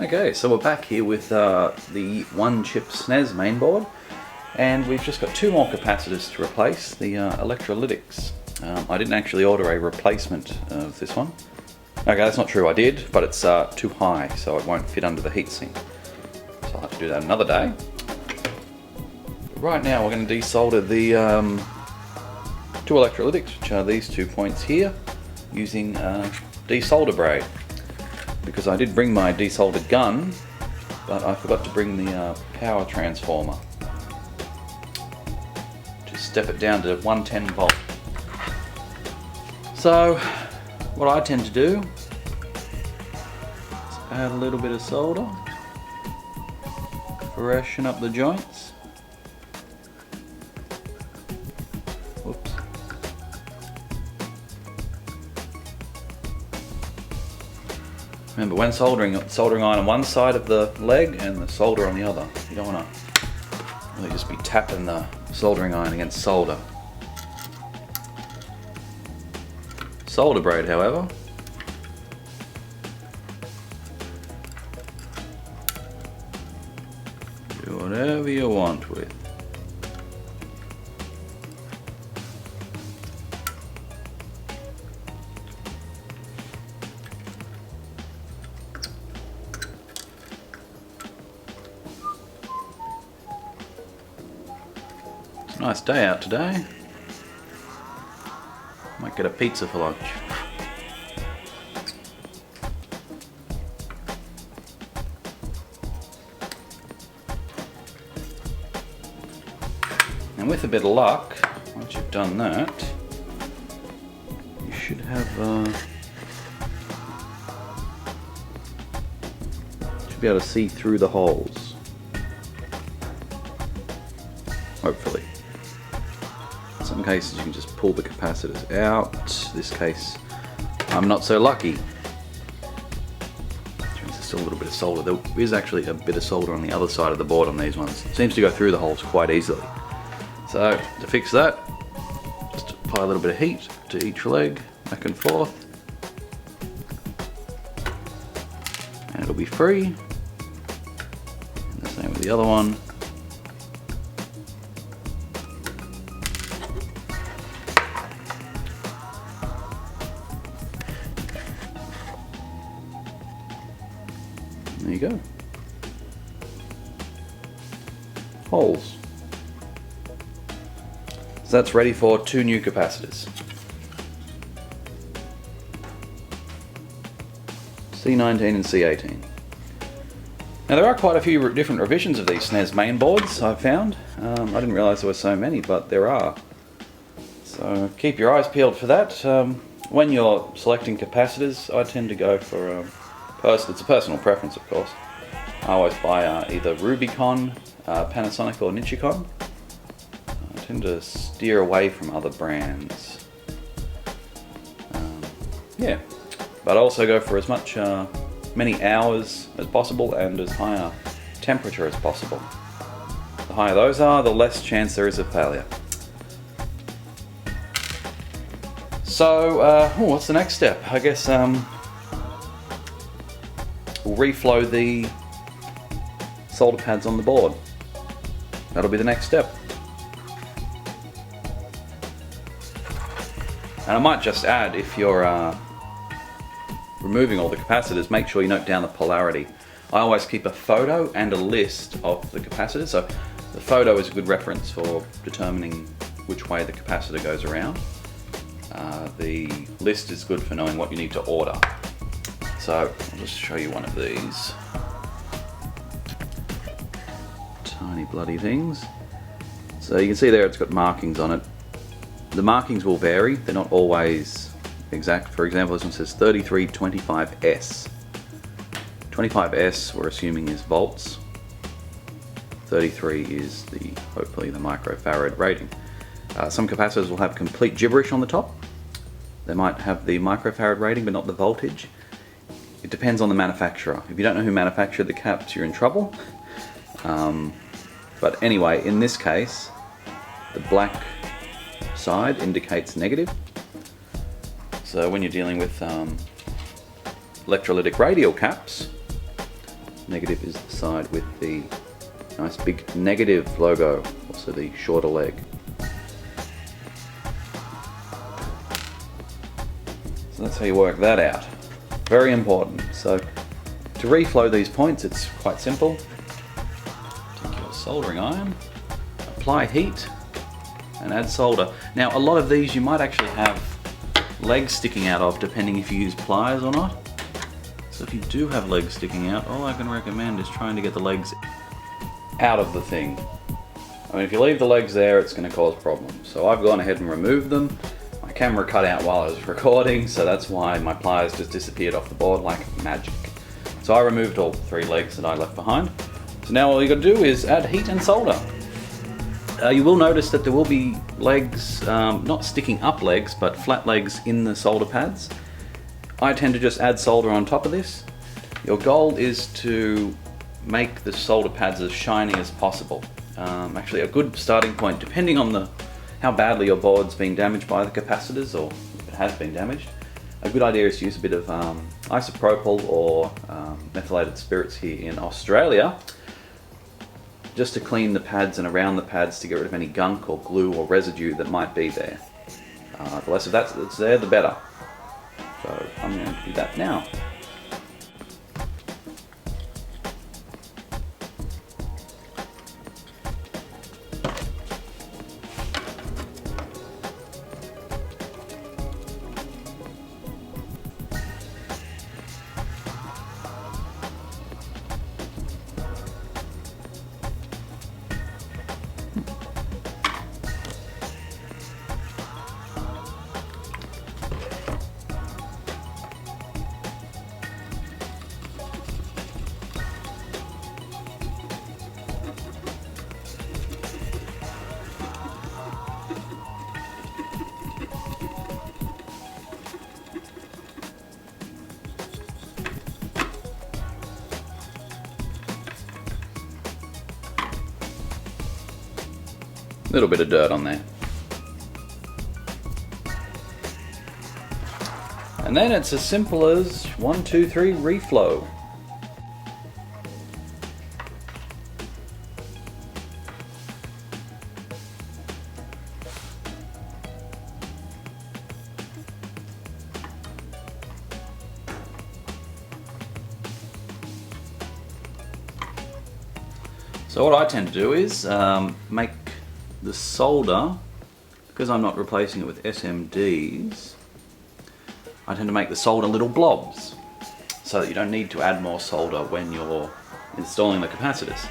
Okay, so we're back here with the one chip SNES mainboard, and we've just got two more capacitors to replace, the electrolytics. I didn't actually order a replacement of this one. Okay, that's not true, I did, but it's too high, so it won't fit under the heatsink. So I'll have to do that another day. But right now we're going to desolder the two electrolytics, which are these 2 points here, using desolder braid. Because I did bring my desoldered gun, but I forgot to bring the power transformer to step it down to 110 volt. So what I tend to do is add a little bit of solder, freshen up the joints. Whoops. Remember, when soldering iron on one side of the leg and the solder on the other. You don't want to really just be tapping the soldering iron against solder. Solder braid, however, do whatever you want with. Nice day out today. Might get a pizza for lunch. And with a bit of luck, once you've done that, you should have should be able to see through the holes. Hopefully. In some cases you can just pull the capacitors out. This case I'm not so lucky. There's still a little bit of solder. There is actually a bit of solder on the other side of the board on these ones. It seems to go through the holes quite easily. So to fix that, just apply a little bit of heat to each leg, back and forth, and it'll be free. And the same with the other one. There you go. Holes. So that's ready for two new capacitors. C19 and C18. Now there are quite a few different revisions of these SNES mainboards I've found. I didn't realise there were so many, but there are. So keep your eyes peeled for that. When you're selecting capacitors, I tend to go for it's a personal preference, of course. I always buy either Rubicon, Panasonic or Nichicon. I tend to steer away from other brands. Yeah, but I also go for as many hours as possible and as high a temperature as possible. The higher those are, the less chance there is of failure. So, what's the next step? I guess we'll reflow the solder pads on the board. That'll be the next step. And I might just add, if you're removing all the capacitors, make sure you note down the polarity. I always keep a photo and a list of the capacitors, so the photo is a good reference for determining which way the capacitor goes around. The list is good for knowing what you need to order. So I'll just show you one of these. Tiny bloody things. So you can see there it's got markings on it. The markings will vary, they're not always exact. For example, this one says 3325S. 25S we're assuming is volts. 33 is hopefully the microfarad rating. Some capacitors will have complete gibberish on the top. They might have the microfarad rating but not the voltage. It depends on the manufacturer. If you don't know who manufactured the caps, you're in trouble. But anyway, in this case, the black side indicates negative. So when you're dealing with electrolytic radial caps. Negative is the side with the nice big negative logo, also the shorter leg. So that's how you work that out. Very important. So to reflow these points, it's quite simple. Take your soldering iron, apply heat, and add solder. Now a lot of these you might actually have legs sticking out of, depending if you use pliers or not. So if you do have legs sticking out, all I can recommend is trying to get the legs out of the thing. I mean, if you leave the legs there, it's going to cause problems. So I've gone ahead and removed them. My camera cut out while I was recording, so that's why my pliers just disappeared off the board like magic. So I removed all 3 legs that I left behind. So now all you got to do is add heat and solder. You will notice that there will be legs, not sticking up legs, but flat legs in the solder pads. I tend to just add solder on top of this. Your goal is to make the solder pads as shiny as possible. Actually, a good starting point, depending on how badly your board's being damaged by the capacitors, or if it has been damaged, a good idea is to use a bit of isopropyl or methylated spirits here in Australia, just to clean the pads and around the pads to get rid of any gunk or glue or residue that might be there. The less of that's there, the better. So I'm going to do that now. Little bit of dirt on there. And then it's as simple as 1, 2, 3, reflow. So what I tend to do is make the solder, because I'm not replacing it with SMDs, I tend to make the solder little blobs so that you don't need to add more solder when you're installing the capacitors.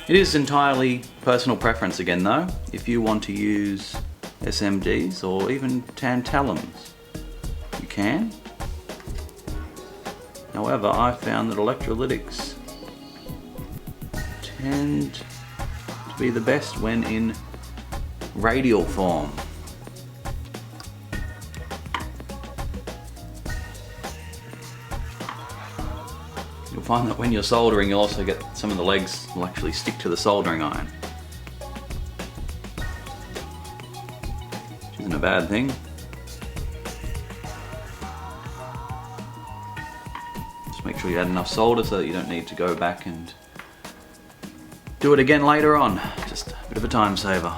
It is entirely personal preference again though. If you want to use SMDs or even tantalums, you can. However, I found that electrolytics tend to be the best when in radial form. You'll find that when you're soldering, you'll also get some of the legs will actually stick to the soldering iron, which isn't a bad thing. Just make sure you add enough solder so that you don't need to go back and do it again later on. Just a bit of a time saver.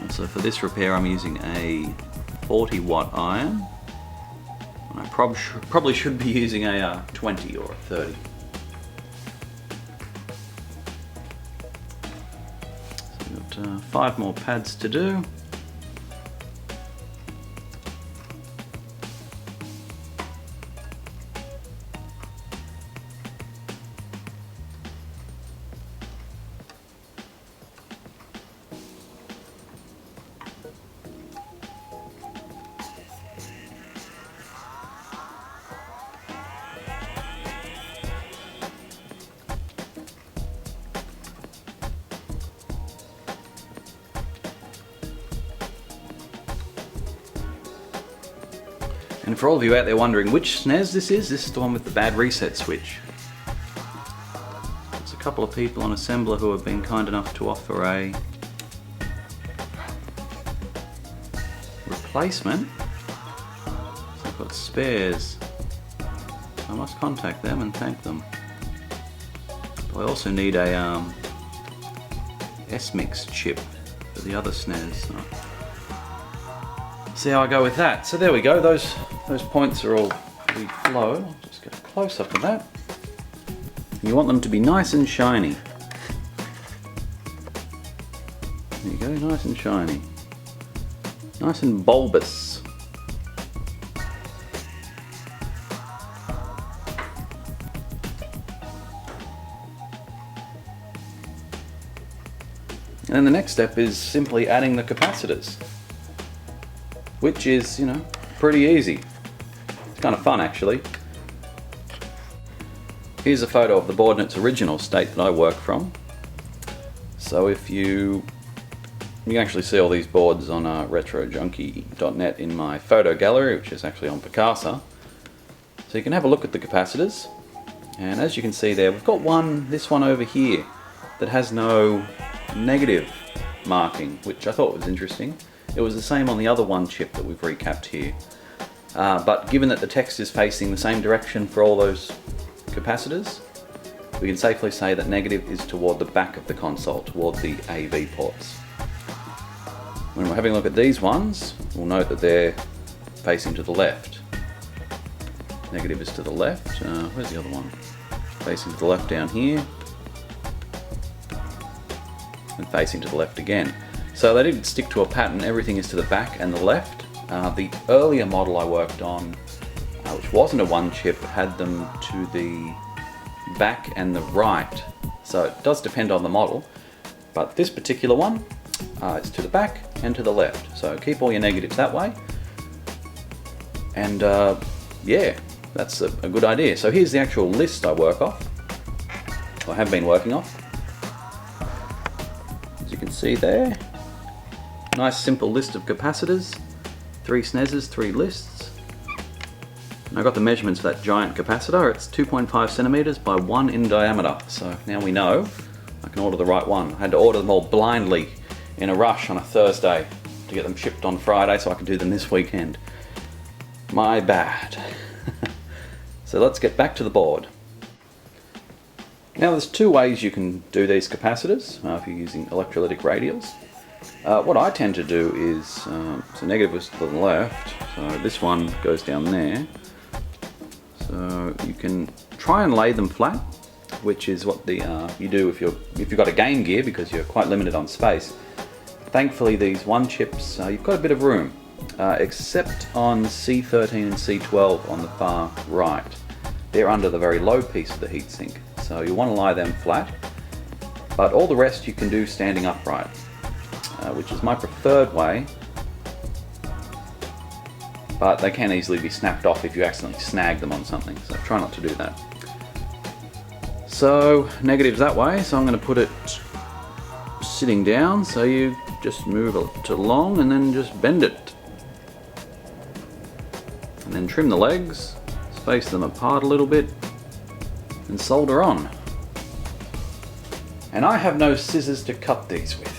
Also for this repair I'm using a 40 watt iron. I probably should be using a 20 or a 30. So we've got 5 more pads to do. And for all of you out there wondering which SNES this is the one with the bad reset switch. There's a couple couple of people on assembler who have been kind enough to offer a replacement. So I've got spares. I must contact them and thank them. I also need a S-Mix chip for the other SNES. So see how I go with that. So there we go. Those points are all pretty low. I'll just get a close up of that. You want them to be nice and shiny. There you go, nice and shiny. Nice and bulbous. And then the next step is simply adding the capacitors, which is, you know, pretty easy. It's kind of fun actually. Here's a photo of the board in its original state that I work from. So if you can actually see all these boards on retrojunkie.net in my photo gallery, which is actually on Picasso. So you can have a look at the capacitors, and as you can see there, we've got this one over here that has no negative marking, which I thought was interesting. It was the same on the other one chip that we've recapped here. But given that the text is facing the same direction for all those capacitors, we can safely say that negative is toward the back of the console, toward the AV ports. When we're having a look at these ones, we'll note that they're facing to the left. Negative is to the left. Where's the other one? Facing to the left down here. And facing to the left again. So they didn't stick to a pattern, everything is to the back and the left. The earlier model I worked on, which wasn't a one chip, had them to the back and the right. So it does depend on the model, but this particular one is to the back and to the left. So keep all your negatives that way. And yeah, that's a good idea. So here's the actual list I work off. I have been working off. As you can see there, nice simple list of capacitors, 3 SNESes, 3 lists. And I got the measurements for that giant capacitor. It's 2.5 centimeters by 1 in diameter. So now we know I can order the right one. I had to order them all blindly in a rush on a Thursday to get them shipped on Friday so I could do them this weekend. My bad. So let's get back to the board. Now there's 2 ways you can do these capacitors if you're using electrolytic radials. What I tend to do is, so negative was to the left, so this one goes down there. So you can try and lay them flat, which is what you do if you've got a Game Gear, because you're quite limited on space. Thankfully these one chips, you've got a bit of room, except on C13 and C12 on the far right. They're under the very low piece of the heatsink, so you want to lie them flat, but all the rest you can do standing upright, which is my preferred way, but they can easily be snapped off if you accidentally snag them on something, so try not to do that. So negative's that way, so I'm going to put it sitting down, so you just move it along and then just bend it. And then trim the legs, space them apart a little bit, and solder on. And I have no scissors to cut these with.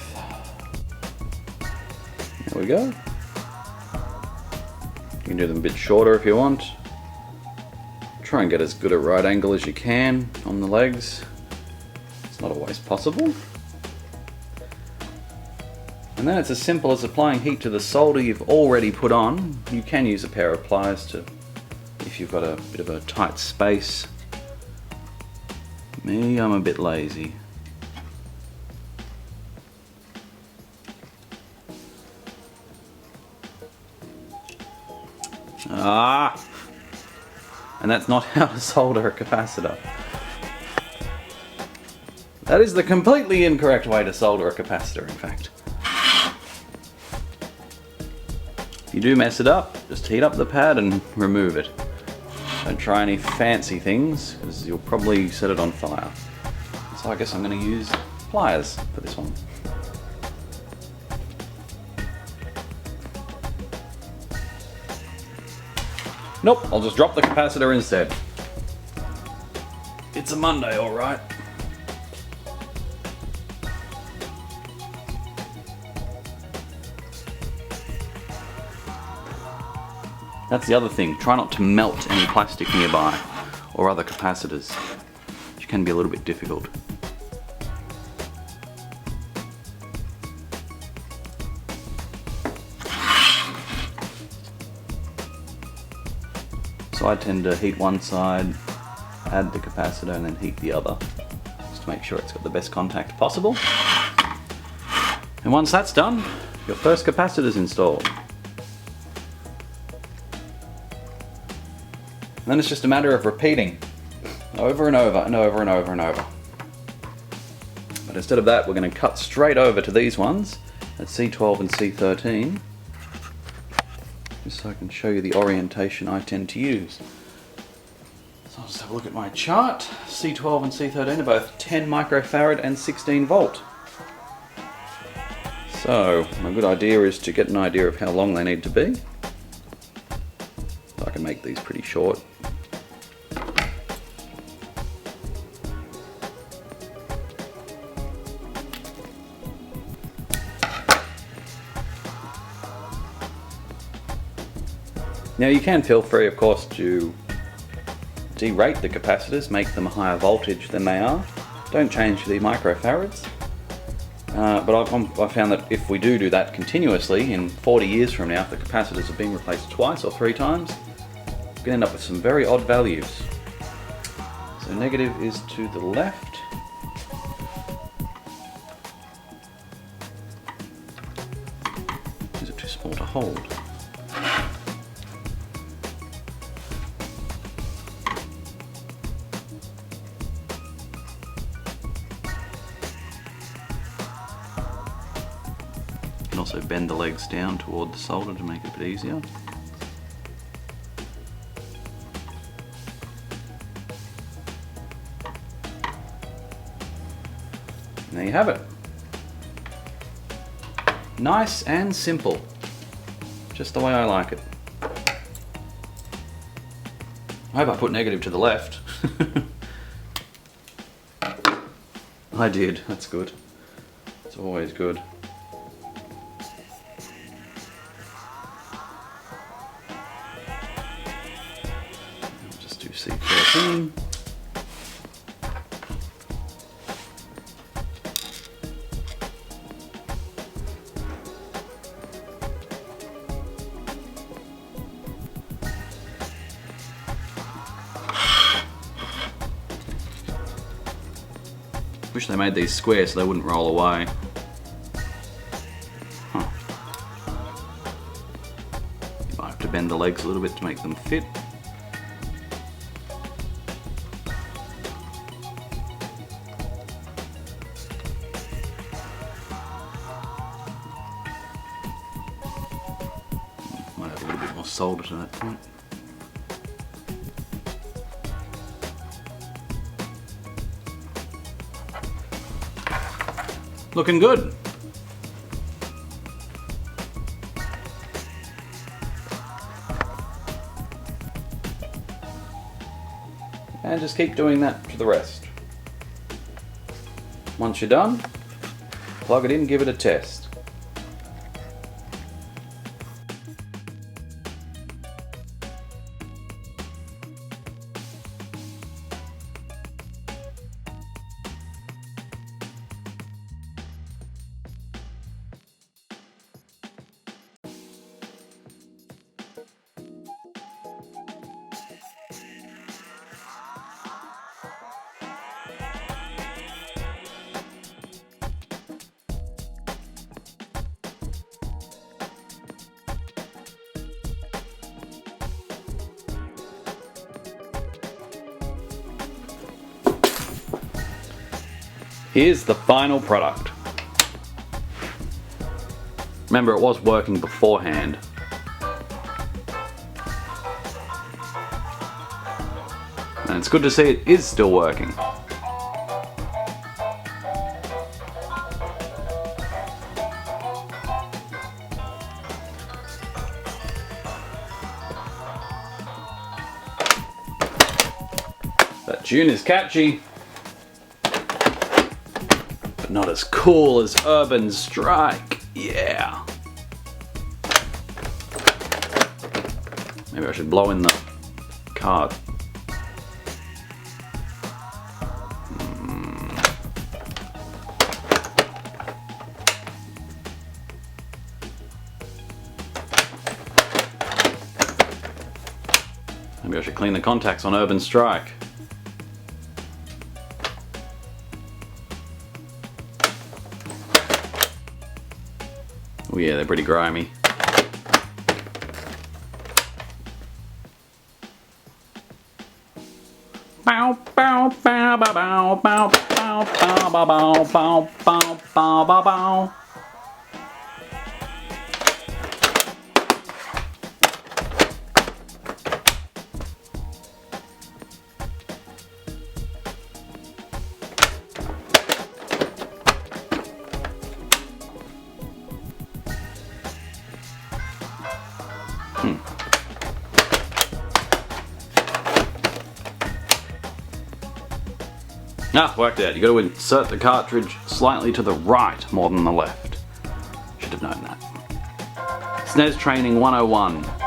There we go. You can do them a bit shorter if you want. Try and get as good a right angle as you can on the legs. It's not always possible. And then it's as simple as applying heat to the solder you've already put on. You can use a pair of pliers if you've got a bit of a tight space. Me, I'm a bit lazy. And that's not how to solder a capacitor. That is the completely incorrect way to solder a capacitor, in fact. If you do mess it up, just heat up the pad and remove it. Don't try any fancy things, because you'll probably set it on fire. So I guess I'm going to use pliers for this one. Nope, I'll just drop the capacitor instead. It's a Monday, alright. That's the other thing, try not to melt any plastic nearby or other capacitors, which can be a little bit difficult. So I tend to heat one side, add the capacitor, and then heat the other, just to make sure it's got the best contact possible. And once that's done, your first capacitor's installed. And then it's just a matter of repeating over and over and over and over and over. But instead of that, we're going to cut straight over to these ones at C12 and C13, just so I can show you the orientation I tend to use. So I'll just have a look at my chart. C12 and C13 are both 10 microfarad and 16 volt. So a good idea is to get an idea of how long they need to be. So I can make these pretty short. Now you can feel free, of course, to derate the capacitors, make them a higher voltage than they are. Don't change the microfarads. But I've found that if we do that continuously, in 40 years from now, if the capacitors have been replaced twice or 3 times, we can end up with some very odd values. So negative is to the left. These are too small to hold. You can also bend the legs down toward the solder to make it a bit easier. And there you have it. Nice and simple. Just the way I like it. I hope I put negative to the left. I did, that's good. It's always good. Just do C13. Wish they made these square so they wouldn't roll away. Huh. You might have to bend the legs a little bit to make them fit. Might have a little bit more solder to that point. Looking good. And just keep doing that to the rest. Once you're done, plug it in, give it a test. Here's the final product. Remember, it was working beforehand. And it's good to see it is still working. That tune is catchy, but not as cool as Urban Strike. Yeah. Maybe I should blow in the card. Maybe I should clean the contacts on Urban Strike. Oh yeah, they're pretty grimy. Bow bow bow bow bow bow bow bow bow bow bow bow bow bow. Ah, worked out. You got to insert the cartridge slightly to the right more than the left. Should have known that. SNES Training 101.